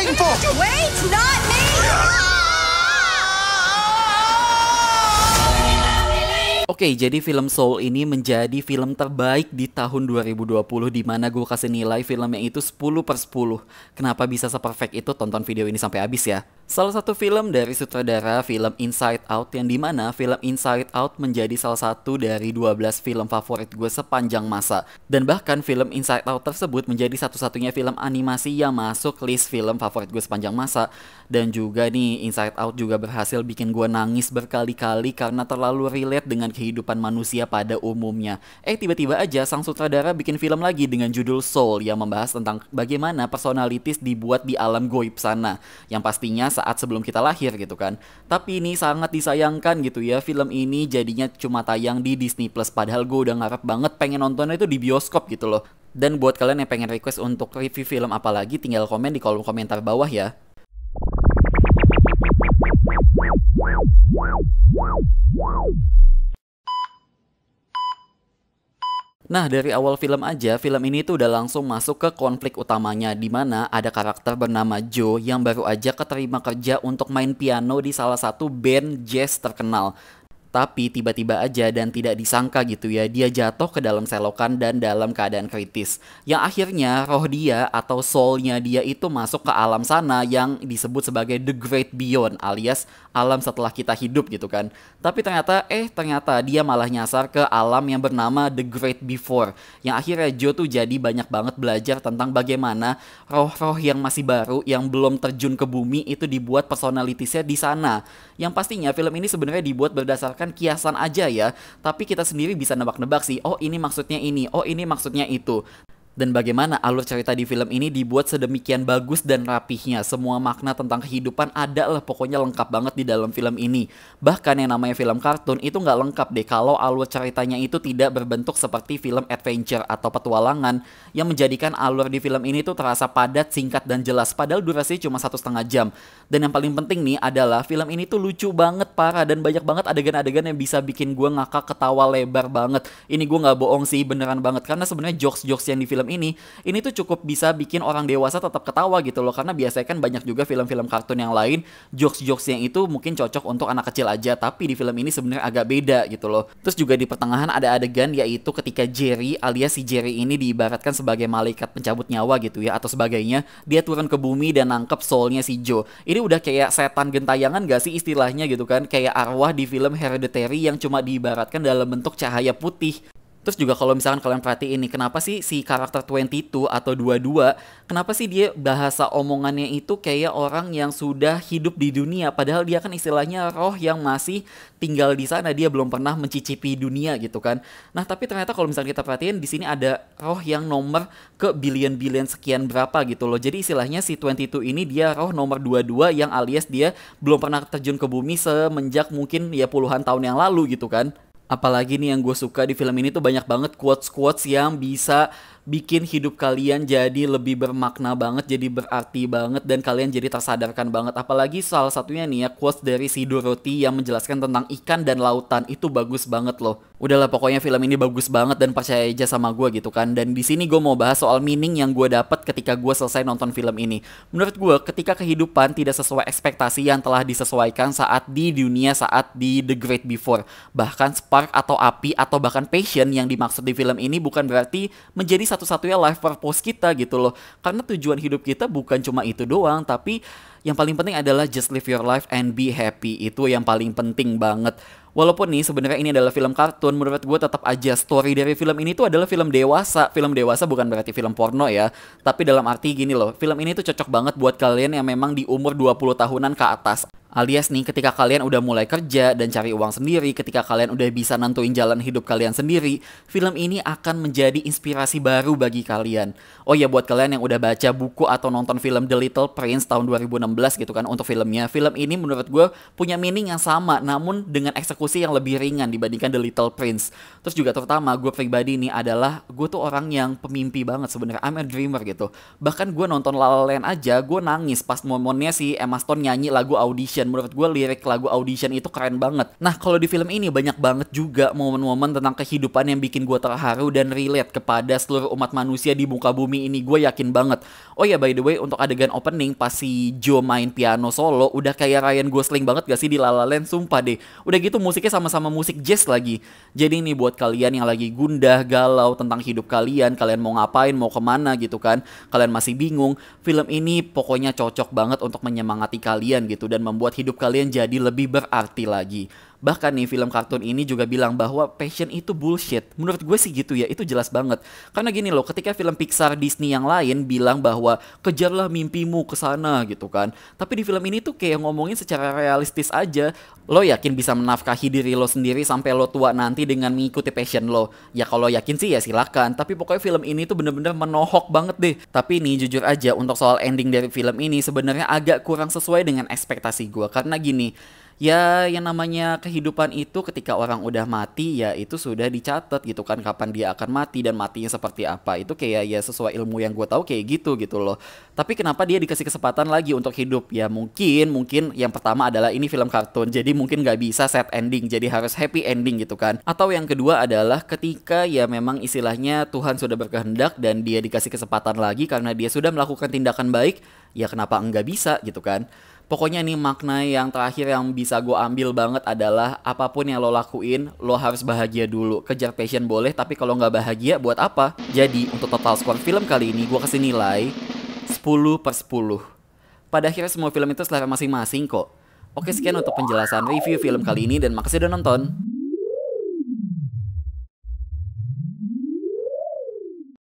waiting for? Wait, not me! Oke, jadi film Soul ini menjadi film terbaik di tahun 2020 di mana gue kasih nilai filmnya itu 10/10. Kenapa bisa seperfect itu? Tonton video ini sampai habis ya. Salah satu film dari sutradara film Inside Out yang dimana film Inside Out menjadi salah satu dari 12 film favorit gue sepanjang masa. Dan bahkan film Inside Out tersebut menjadi satu-satunya film animasi yang masuk list film favorit gue sepanjang masa. Dan juga nih Inside Out juga berhasil bikin gue nangis berkali-kali karena terlalu relate dengan kehidupan manusia pada umumnya. Tiba-tiba aja sang sutradara bikin film lagi dengan judul Soul yang membahas tentang bagaimana personalities dibuat di alam goib sana. Yang pastinya saat sebelum kita lahir gitu kan. Tapi ini sangat disayangkan gitu ya, film ini jadinya cuma tayang di Disney Plus. Padahal gue udah ngarep banget pengen nontonnya itu di bioskop gitu loh. Dan buat kalian yang pengen request untuk review film apa lagi, tinggal komen di kolom komentar bawah ya. Nah, dari awal film aja, film ini tuh udah langsung masuk ke konflik utamanya, di mana ada karakter bernama Joe yang baru aja keterima kerja untuk main piano di salah satu band jazz terkenal. Tapi tiba-tiba aja dan tidak disangka gitu ya, dia jatuh ke dalam selokan dan dalam keadaan kritis. Yang akhirnya roh dia atau soulnya dia itu masuk ke alam sana yang disebut sebagai The Great Beyond, alias alam setelah kita hidup gitu kan. Tapi ternyata dia malah nyasar ke alam yang bernama The Great Before. Yang akhirnya Joe tuh jadi banyak banget belajar tentang bagaimana roh-roh yang masih baru yang belum terjun ke bumi itu dibuat personalitiesnya di sana. Yang pastinya film ini sebenarnya dibuat berdasarkan kiasan aja ya, tapi kita sendiri bisa nebak-nebak sih, oh ini maksudnya ini, oh ini maksudnya itu. Dan bagaimana alur cerita di film ini dibuat sedemikian bagus dan rapihnya. Semua makna tentang kehidupan ada lah, pokoknya lengkap banget di dalam film ini. Bahkan yang namanya film kartun itu nggak lengkap deh kalau alur ceritanya itu tidak berbentuk seperti film adventure atau petualangan, yang menjadikan alur di film ini tuh terasa padat, singkat, dan jelas. Padahal durasinya cuma 1,5 jam. Dan yang paling penting nih adalah film ini tuh lucu banget, parah, dan banyak banget adegan-adegan yang bisa bikin gue ngakak ketawa lebar banget. Ini gue nggak bohong sih, beneran banget. Karena sebenarnya jokes-jokes yang di film ini tuh cukup bisa bikin orang dewasa tetap ketawa gitu loh. Karena biasanya kan banyak juga film-film kartun yang lain jokes-jokes yang itu mungkin cocok untuk anak kecil aja, tapi di film ini sebenarnya agak beda gitu loh. Terus juga di pertengahan ada adegan yaitu ketika Jerry alias si Jerry ini diibaratkan sebagai malaikat pencabut nyawa gitu ya atau sebagainya, dia turun ke bumi dan nangkep soulnya si Joe. Ini udah kayak setan gentayangan gak sih istilahnya gitu kan, kayak arwah di film Hereditary yang cuma diibaratkan dalam bentuk cahaya putih. Terus juga kalau misalkan kalian perhatiin nih, kenapa sih si karakter 22 atau 22, kenapa sih dia bahasa omongannya itu kayak orang yang sudah hidup di dunia, padahal dia kan istilahnya roh yang masih tinggal di sana, dia belum pernah mencicipi dunia gitu kan. Nah, tapi ternyata kalau misalkan kita perhatiin di sini ada roh yang nomor ke billion sekian berapa gitu loh. Jadi istilahnya si 22 ini dia roh nomor 22 yang alias dia belum pernah terjun ke bumi semenjak mungkin ya puluhan tahun yang lalu gitu kan. Apalagi nih yang gue suka di film ini tuh banyak banget quotes-quotes yang bisa bikin hidup kalian jadi lebih bermakna banget, jadi berarti banget, dan kalian jadi tersadarkan banget. Apalagi salah satunya nih ya, quotes dari si Dorothy yang menjelaskan tentang ikan dan lautan. Itu bagus banget loh. Udahlah, pokoknya film ini bagus banget dan percaya aja sama gue gitu kan. Dan di sini gue mau bahas soal meaning yang gue dapat ketika gue selesai nonton film ini. Menurut gue, ketika kehidupan tidak sesuai ekspektasi yang telah disesuaikan saat di dunia, saat di The Great Before, bahkan spark atau api atau bahkan passion yang dimaksud di film ini bukan berarti menjadi satu-satunya life purpose kita gitu loh. Karena tujuan hidup kita bukan cuma itu doang, tapi yang paling penting adalah just live your life and be happy. Itu yang paling penting banget. Walaupun nih sebenarnya ini adalah film kartun, menurut gue tetap aja story dari film ini tuh adalah film dewasa. Film dewasa bukan berarti film porno ya, tapi dalam arti gini loh, film ini tuh cocok banget buat kalian yang memang di umur 20 tahunan ke atas. Alias nih ketika kalian udah mulai kerja dan cari uang sendiri, ketika kalian udah bisa nentuin jalan hidup kalian sendiri, film ini akan menjadi inspirasi baru bagi kalian. Oh ya, buat kalian yang udah baca buku atau nonton film The Little Prince tahun 2016 gitu kan untuk filmnya, film ini menurut gue punya meaning yang sama namun dengan eksekusi yang lebih ringan dibandingkan The Little Prince. Terus juga terutama gue pribadi nih adalah gue tuh orang yang pemimpi banget sebenarnya, I'm a dreamer gitu. Bahkan gue nonton La La Land aja gue nangis pas momennya si Emma Stone nyanyi lagu Audition Audition. Menurut gue lirik lagu Audition itu keren banget. Nah, kalau di film ini banyak banget juga momen-momen tentang kehidupan yang bikin gue terharu dan relate kepada seluruh umat manusia di muka bumi ini. Gue yakin banget. Oh ya, by the way, untuk adegan opening pas si Joe main piano solo, udah kayak Ryan Gosling banget gak sih di La La Land? Sumpah deh. Udah gitu musiknya sama-sama musik jazz lagi. Jadi nih buat kalian yang lagi gundah, galau tentang hidup kalian mau ngapain, mau kemana gitu kan, kalian masih bingung, film ini pokoknya cocok banget untuk menyemangati kalian gitu dan membuat hidup kalian jadi lebih berarti lagi. Bahkan nih film kartun ini juga bilang bahwa passion itu bullshit. Menurut gue sih gitu ya, itu jelas banget. Karena gini loh, ketika film Pixar, Disney yang lain bilang bahwa kejarlah mimpimu ke sana gitu kan. Tapi di film ini tuh kayak ngomongin secara realistis aja. Lo yakin bisa menafkahi diri lo sendiri sampai lo tua nanti dengan mengikuti passion lo? Ya kalau yakin sih ya silakan. Tapi pokoknya film ini tuh bener-bener menohok banget deh. Tapi nih jujur aja untuk soal ending dari film ini sebenarnya agak kurang sesuai dengan ekspektasi gue. Karena gini, ya yang namanya kehidupan itu ketika orang udah mati ya itu sudah dicatat gitu kan kapan dia akan mati dan matinya seperti apa. Itu kayak ya sesuai ilmu yang gue tahu kayak gitu loh. Tapi kenapa dia dikasih kesempatan lagi untuk hidup? Ya mungkin yang pertama adalah ini film kartun, jadi mungkin nggak bisa set ending, jadi harus happy ending gitu kan. Atau yang kedua adalah ketika ya memang istilahnya Tuhan sudah berkehendak dan dia dikasih kesempatan lagi karena dia sudah melakukan tindakan baik, ya kenapa enggak bisa gitu kan. Pokoknya nih makna yang terakhir yang bisa gue ambil banget adalah apapun yang lo lakuin, lo harus bahagia dulu. Kejar passion boleh, tapi kalau nggak bahagia buat apa? Jadi untuk total skor film kali ini gue kasih nilai 10/10. Pada akhirnya semua film itu selera masing-masing kok. Oke, sekian untuk penjelasan review film kali ini dan makasih udah nonton.